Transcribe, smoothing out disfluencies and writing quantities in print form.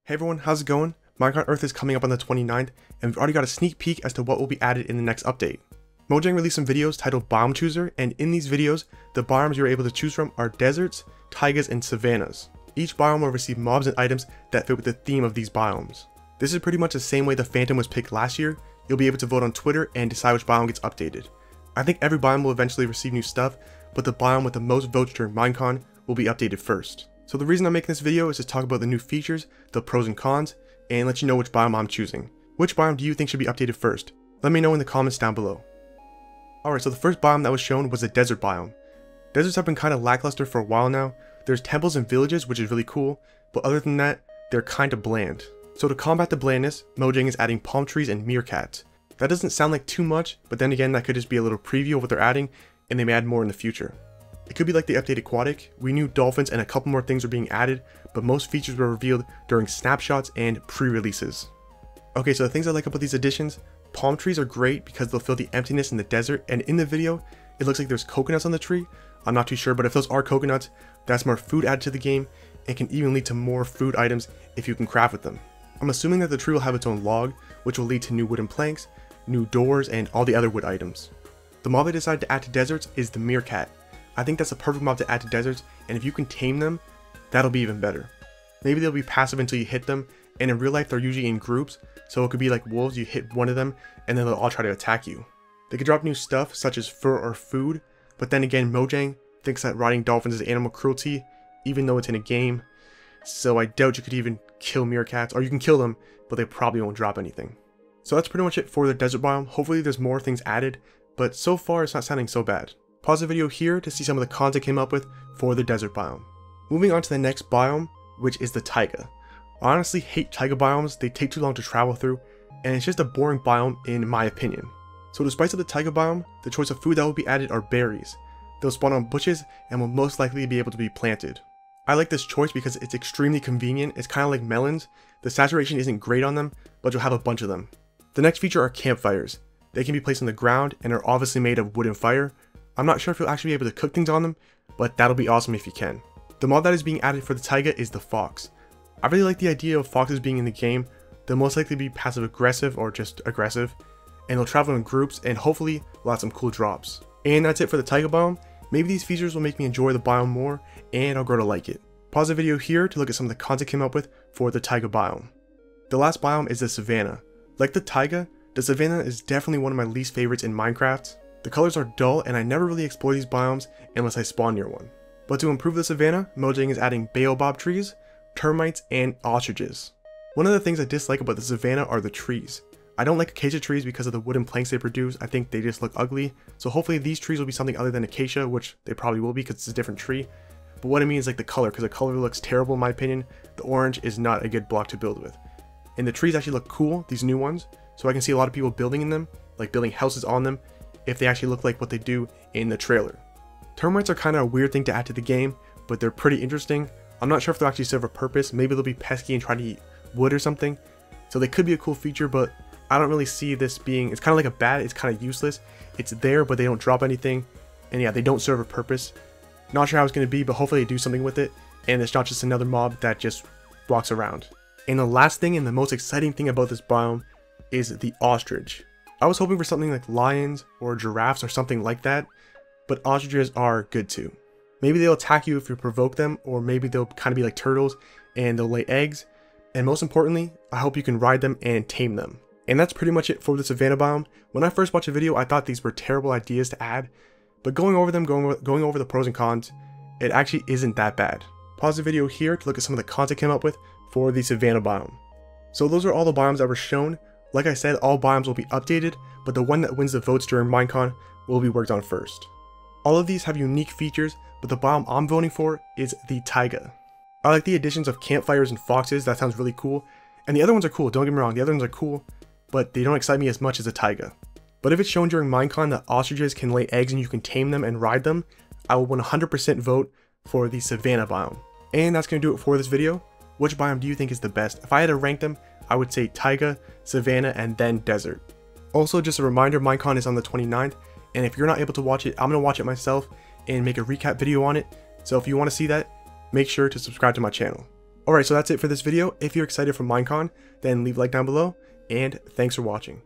Hey everyone, how's it going? Minecraft Earth is coming up on the 29th, and we've already got a sneak peek as to what will be added in the next update. Mojang released some videos titled Biome Chooser, and in these videos, the biomes you're able to choose from are deserts, taigas, and savannas. Each biome will receive mobs and items that fit with the theme of these biomes. This is pretty much the same way the Phantom was picked last year. You'll be able to vote on Twitter and decide which biome gets updated. I think every biome will eventually receive new stuff, but the biome with the most votes during Minecon will be updated first. So the reason I'm making this video is to talk about the new features, the pros and cons, and let you know which biome I'm choosing. Which biome do you think should be updated first? Let me know in the comments down below. Alright, so the first biome that was shown was the desert biome. Deserts have been kind of lackluster for a while now. There's temples and villages, which is really cool, but other than that, they're kind of bland. So to combat the blandness, Mojang is adding palm trees and meerkats. That doesn't sound like too much, but then again that could just be a little preview of what they're adding, and they may add more in the future. It could be like the updated aquatic. We knew dolphins and a couple more things were being added, but most features were revealed during snapshots and pre-releases. Okay, so the things I like about these additions, palm trees are great because they'll fill the emptiness in the desert, and in the video, it looks like there's coconuts on the tree. I'm not too sure, but if those are coconuts, that's more food added to the game, and can even lead to more food items if you can craft with them. I'm assuming that the tree will have its own log, which will lead to new wooden planks, new doors, and all the other wood items. The mob I decided to add to deserts is the meerkat. I think that's a perfect mob to add to deserts, and if you can tame them, that'll be even better. Maybe they'll be passive until you hit them, and in real life they're usually in groups, so it could be like wolves, you hit one of them, and then they'll all try to attack you. They could drop new stuff such as fur or food, but then again Mojang thinks that riding dolphins is animal cruelty, even though it's in a game, so I doubt you could even kill meerkats, or you can kill them, but they probably won't drop anything. So that's pretty much it for the desert biome. Hopefully there's more things added, but so far it's not sounding so bad. Pause the video here to see some of the cons I came up with for the desert biome. Moving on to the next biome, which is the taiga. I honestly hate taiga biomes, they take too long to travel through, and it's just a boring biome in my opinion. So despite the taiga biome, the choice of food that will be added are berries. They'll spawn on bushes and will most likely be able to be planted. I like this choice because it's extremely convenient. It's kind of like melons. The saturation isn't great on them, but you'll have a bunch of them. The next feature are campfires. They can be placed on the ground and are obviously made of wood and fire. I'm not sure if you'll actually be able to cook things on them, but that'll be awesome if you can. The mod that is being added for the taiga is the fox. I really like the idea of foxes being in the game. They'll most likely be passive aggressive or just aggressive, and they'll travel in groups and hopefully we'll have some cool drops. And that's it for the taiga biome. Maybe these features will make me enjoy the biome more and I'll grow to like it. Pause the video here to look at some of the cons I came up with for the taiga biome. The last biome is the savanna. Like the taiga, the savanna is definitely one of my least favorites in Minecraft. The colors are dull and I never really explore these biomes unless I spawn near one. But to improve the savanna, Mojang is adding Baobab trees, termites, and ostriches. One of the things I dislike about the savanna are the trees. I don't like acacia trees because of the wooden planks they produce. I think they just look ugly. So hopefully these trees will be something other than acacia, which they probably will be because it's a different tree. But what I mean is like the color, because the color looks terrible in my opinion. The orange is not a good block to build with. And the trees actually look cool, these new ones. So I can see a lot of people building in them, like building houses on them, if they actually look like what they do in the trailer. Termites are kind of a weird thing to add to the game, but they're pretty interesting. I'm not sure if they'll actually serve a purpose. Maybe they'll be pesky and try to eat wood or something. So they could be a cool feature, but I don't really see this being, it's kind of like a bat, it's kind of useless. It's there, but they don't drop anything. And yeah, they don't serve a purpose. Not sure how it's going to be, but hopefully they do something with it. And it's not just another mob that just walks around. And the last thing and the most exciting thing about this biome is the ostrich. I was hoping for something like lions or giraffes or something like that, but ostriches are good too. Maybe they'll attack you if you provoke them, or maybe they'll kind of be like turtles and they'll lay eggs. And most importantly, I hope you can ride them and tame them. And that's pretty much it for the savanna biome. When I first watched the video, I thought these were terrible ideas to add, but going over them, going over the pros and cons, it actually isn't that bad. Pause the video here to look at some of the cons I came up with for the savanna biome. So those are all the biomes that were shown. Like I said, all biomes will be updated, but the one that wins the votes during Minecon will be worked on first. All of these have unique features, but the biome I'm voting for is the taiga. I like the additions of campfires and foxes, that sounds really cool. And the other ones are cool, don't get me wrong, the other ones are cool, but they don't excite me as much as the taiga. But if it's shown during Minecon that ostriches can lay eggs and you can tame them and ride them, I will 100% vote for the savanna biome. And that's going to do it for this video. Which biome do you think is the best? If I had to rank them, I would say taiga, savanna, and then desert. Also, just a reminder, Minecon is on the 29th, and if you're not able to watch it, I'm going to watch it myself and make a recap video on it. So if you want to see that, make sure to subscribe to my channel. Alright, so that's it for this video. If you're excited for Minecon, then leave a like down below, and thanks for watching.